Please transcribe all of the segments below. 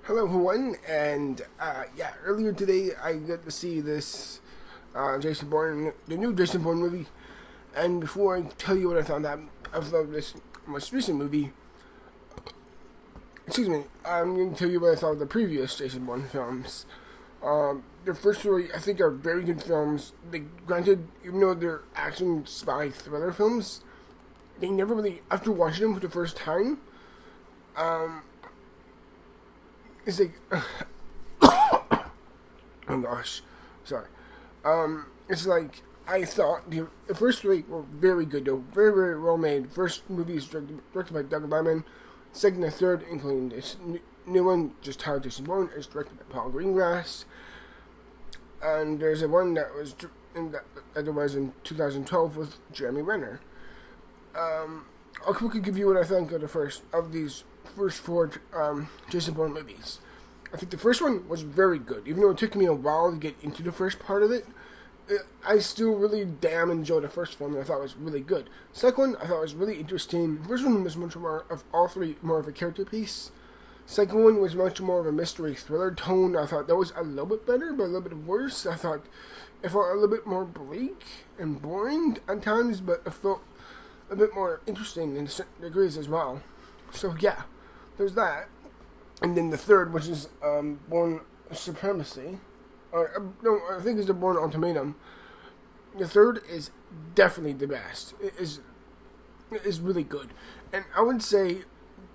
Hello everyone, and earlier today I got to see this Jason Bourne, the new Jason Bourne movie. And before I tell you what I thought of this most recent movie, I'm going to tell you what I thought of the previous Jason Bourne films. Their first three, I think, are very good films. Granted, even though they're action spy thriller films, they never really, after watching them for the first time, it's like, oh gosh, sorry. It's like, I thought the first three were very good, though, very, very well made. First movie is directed by Doug Liman. Second and third, including this new one, just how Jason Bourne, is directed by Paul Greengrass. And there's a one that was in 2012 with Jeremy Renner. I'll quickly give you what I think of these first four Jason Bourne movies. I think the first one was very good, even though it took me a while to get into the first part of it. I still really damn enjoyed the first film, and I thought it was really good. Second one, I thought was really interesting. The first one was much more of all three, more of a character piece. Second one was much more of a mystery thriller tone. I thought that was a little bit better, but a little bit worse. I thought it felt a little bit more bleak and boring at times, but it felt a bit more interesting in certain degrees as well. So yeah, there's that. And then the third, which is Bourne Supremacy. No, I think it's the Bourne Ultimatum. The third is definitely the best. It is really good. And I would say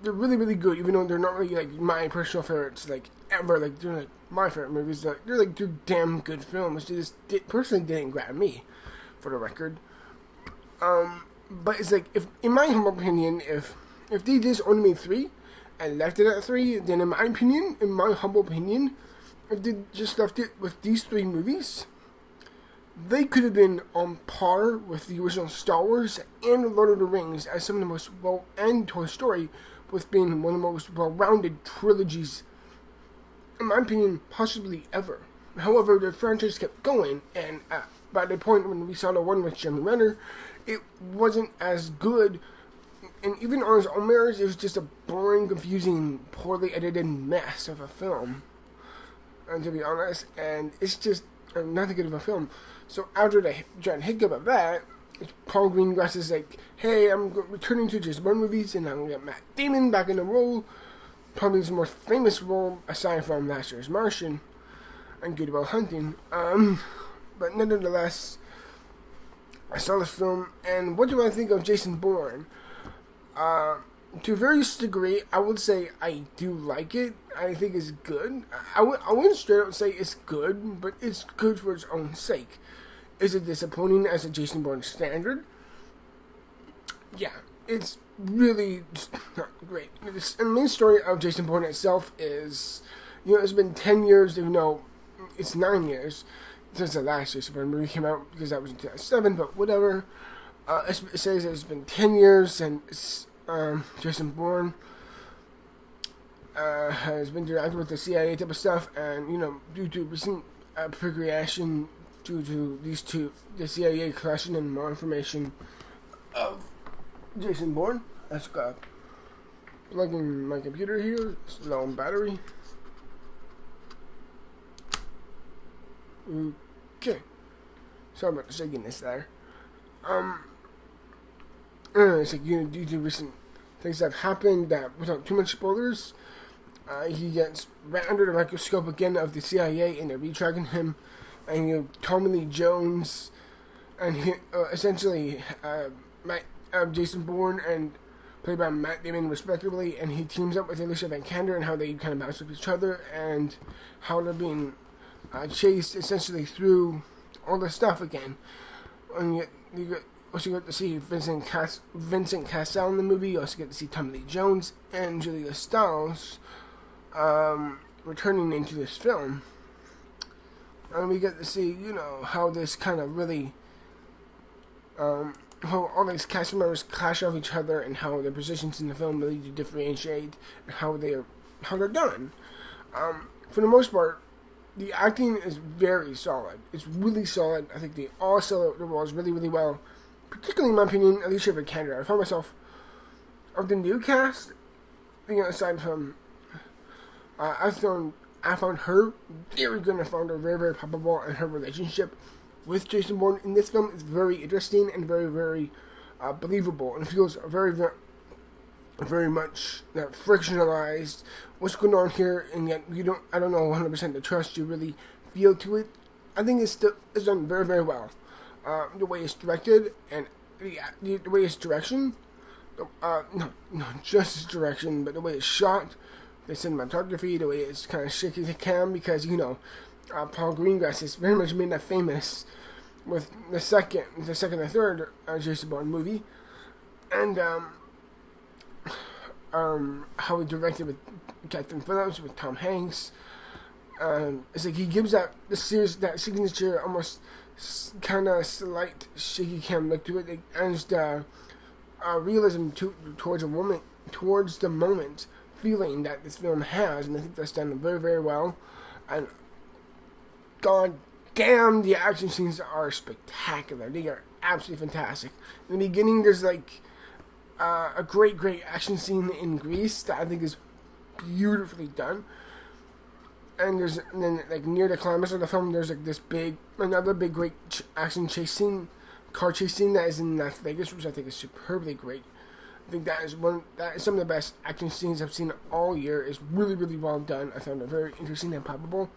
they're really, really good, even though they're not really like my personal favorites, like ever. Like they're like my favorite movies. They're like two damn good films. They just personally didn't grab me, for the record. But it's like, if in my humble opinion, if they just only made three and left it at three, then in my humble opinion, if they just left it with these three movies, they could have been on par with the original Star Wars and Lord of the Rings as some of the most and Toy Story, with being one of the most well-rounded trilogies, in my opinion, possibly ever. However, the franchise kept going, and by the point when we saw the one with Jeremy Renner, it wasn't as good. And even on its own merits, it was just a boring, confusing, poorly edited mess of a film. And to be honest, and it's just not that good of a film. So after the giant hiccup of that, Paul Greengrass is like, hey, I'm returning to Jason Bourne movies, and I'm going to get Matt Damon back in the role. Probably his most famous role, aside from last year's Martian and Good Will Hunting. But nonetheless, I saw the film, and what do I think of Jason Bourne? To a various degree, I would say I do like it. I think it's good. I wouldn't straight up say it's good, but it's good for its own sake. Is it disappointing as a Jason Bourne standard? Yeah, it's really not great. The main story of Jason Bourne itself is, it's been 10 years, even though it's 9 years since the last Jason Bourne movie came out, because that was in 2007, but whatever. It says it's been 10 years since Jason Bourne has been interacting with the CIA type of stuff, and due to recent progression, due to the CIA collection and more information of Jason Bourne. Let's go plug in my computer here. It's low on battery. Okay, sorry about the shakiness there. It's like, due to recent things that have happened, that without too much spoilers, he gets right under the microscope again of the CIA, and they're retracking him. And Tommy Lee Jones, and he essentially Jason Bourne, and played by Matt Damon respectively, and he teams up with Alicia Vikander, and how they kind of bounce with each other, and how they're being chased essentially through all this stuff again. And you also get to see Vincent Cassel in the movie. You also get to see Tommy Lee Jones and Julia Stiles returning into this film. And we get to see, how this kind of really, how all these cast members clash off each other, and how their positions in the film really differentiate, and how they're done. For the most part, the acting is very solid. It's really solid. I think they all sell the roles really, really well. Particularly, in my opinion, Alicia Vikander. I found myself, of the new cast, aside from I found her very good. I found her very, very palpable, and her relationship with Jason Bourne in this film is very interesting and very, very believable, and feels very, very, very much frictionalized. What's going on here, and yet I don't know 100% the trust you really feel to it. I think it's done very, very well. The way it's directed and the way it's direction, not just its direction, but the way it's shot, the cinematography, the way it's kind of shaky the cam, because Paul Greengrass has very much made that famous with the second and third Jason Bourne movie, and how he directed with Captain Phillips, with Tom Hanks. It's like he gives that signature, almost kind of slight shaky cam look to it. It adds the realism towards the moment feeling that this film has, and I think that's done very, very well. And god damn, the action scenes are spectacular. They are absolutely fantastic. In the beginning, there's like a great action scene in Greece that I think is beautifully done. And then like near the climax of the film, there's like another big great action car chase scene that is in Las Vegas, which I think is superbly great. I think that is some of the best action scenes I've seen all year. It's really, really well done. I found it very interesting and palpable.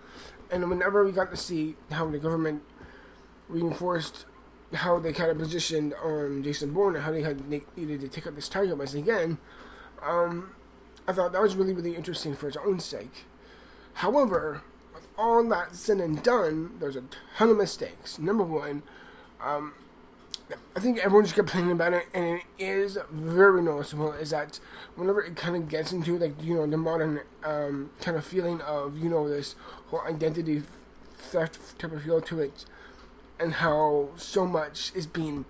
And whenever we got to see how the government reinforced how they kind of positioned on Jason Bourne and how they needed to take up this target once again, I thought that was really, really interesting for its own sake. However, with all that said and done, there's a ton of mistakes. Number one, I think everyone just complaining about it, and it is very noticeable, is that whenever it kind of gets into, like, the modern kind of feeling of, this whole identity theft type of feel to it, and how so much is being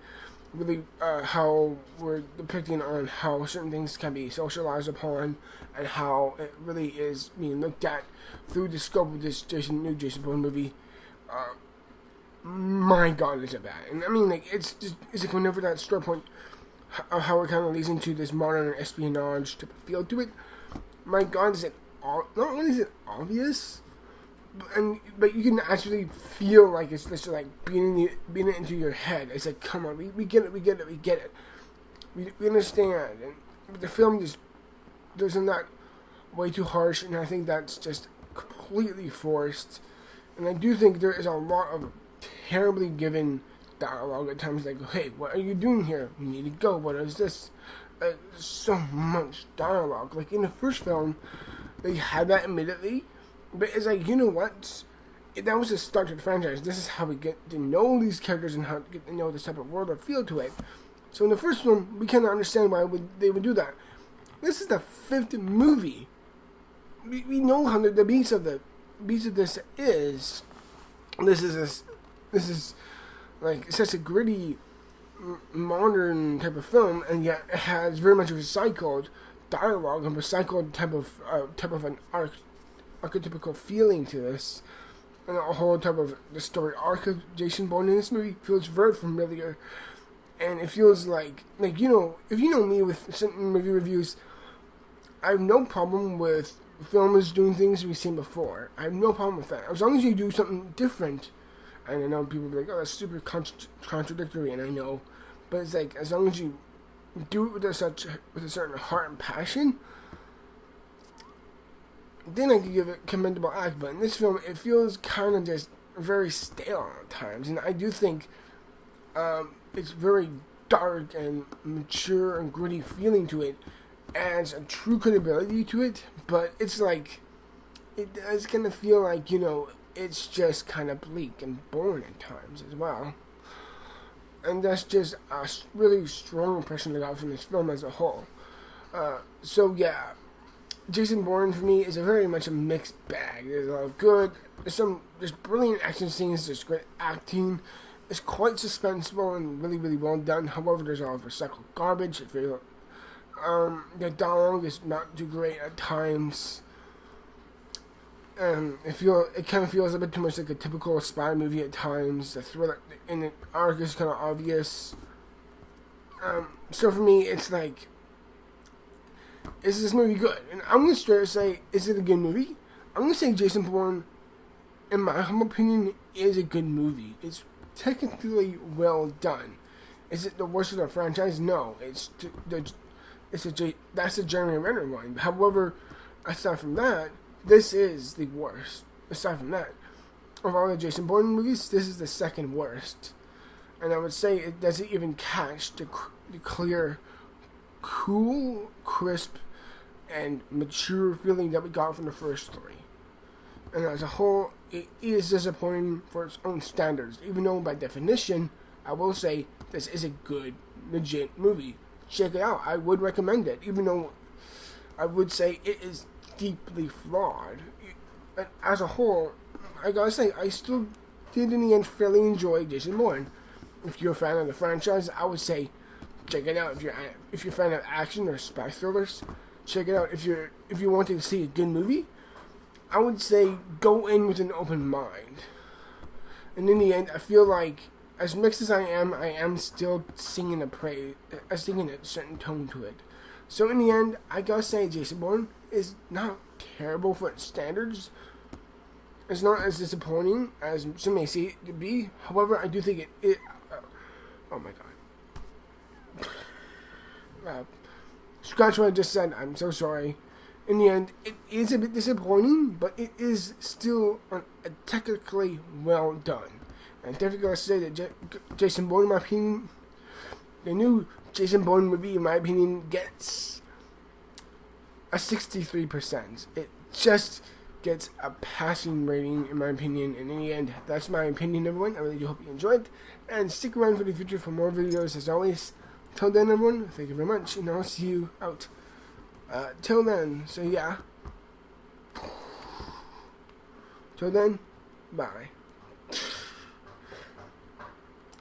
really, how we're depicting on how certain things can be socialized upon, and how it really is being looked at through the scope of this new Jason Bourne movie. My god, is it bad. And I mean, like, it's like whenever that start point, how it kind of leads into this modern espionage type of feel to it, my god, is it not only is it obvious, but you can actually feel like it's just like beating it into your head. It's like, come on, we get it. We understand. And the film just doesn't that way too harsh, and I think that's just completely forced. And I do think there is a lot of terribly given dialogue at times, like, hey, what are you doing here? You need to go. What is this? So much dialogue. Like in the first film, they had that immediately, but it's like, you know what? That was the start to the franchise. This is how we get to know these characters and how to get to know this type of world or feel to it. So in the first film, we kind of understand why they would do that. This is the fifth movie. We know how the beats of this is. This is like such a gritty, modern type of film, and yet it has very much recycled dialogue and recycled type of an archetypical feeling to this, and a whole type of the story arc of Jason Bourne in this movie feels very familiar, and it feels like if you know me with certain movie reviews, I have no problem with filmers doing things we've seen before. I have no problem with that, as long as you do something different. And I know people be like, oh, that's super contradictory, and I know, but it's like, as long as you do it with a certain heart and passion, then I can give it commendable act. But in this film, it feels kind of just very stale at times, and I do think it's very dark and mature and gritty feeling to it, adds a true credibility to it, but it's like, it does kind of feel like, it's just kind of bleak and boring at times as well. And that's just a really strong impression I got from this film as a whole. So yeah, Jason Bourne for me is very much a mixed bag. There's a lot of good, there's brilliant action scenes, there's great acting. It's quite suspenseful and really, really well done. However, there's a lot of recycled garbage. The dialogue is not too great at times. It kind of feels a bit too much like a typical spy movie at times. The thriller in the arc is kind of obvious. So for me, it's like, is this movie good? And I'm going to straight say, is it a good movie? I'm gonna say Jason Bourne, in my humble opinion, is a good movie. It's technically well done. Is it the worst of the franchise? No, that's the Jeremy Renner one. However, aside from that, this is the worst. Aside from that, of all the Jason Bourne movies, this is the second worst. And I would say it doesn't even catch the clear, cool, crisp, and mature feeling that we got from the first three. And as a whole, it is disappointing for its own standards. Even though, by definition, I will say this is a good, legit movie. Check it out. I would recommend it. Even though I would say it is deeply flawed. But as a whole, I gotta say, I still did in the end fairly enjoy Jason Bourne. If you're a fan of the franchise, I would say check it out. If you're a fan of action or spy thrillers, check it out. If you want to see a good movie, I would say go in with an open mind. And in the end, I feel like as mixed as I am still singing a certain tone to it. So in the end, I gotta say Jason Bourne is not terrible for its standards. It's not as disappointing as some may see it to be. However, I do think it oh my god. Scratch what I just said. I'm so sorry. In the end, it is a bit disappointing, but it is still technically well done. And I'm definitely going to say that Jason Bourne, in my opinion, the new Jason Bourne movie, in my opinion, gets a 63%. It just gets a passing rating, in my opinion. And in the end, that's my opinion, everyone. I really do hope you enjoyed. And stick around for the future for more videos, as always. Till then, everyone, thank you very much, and I'll see you out. Till then, so yeah. Till then, bye.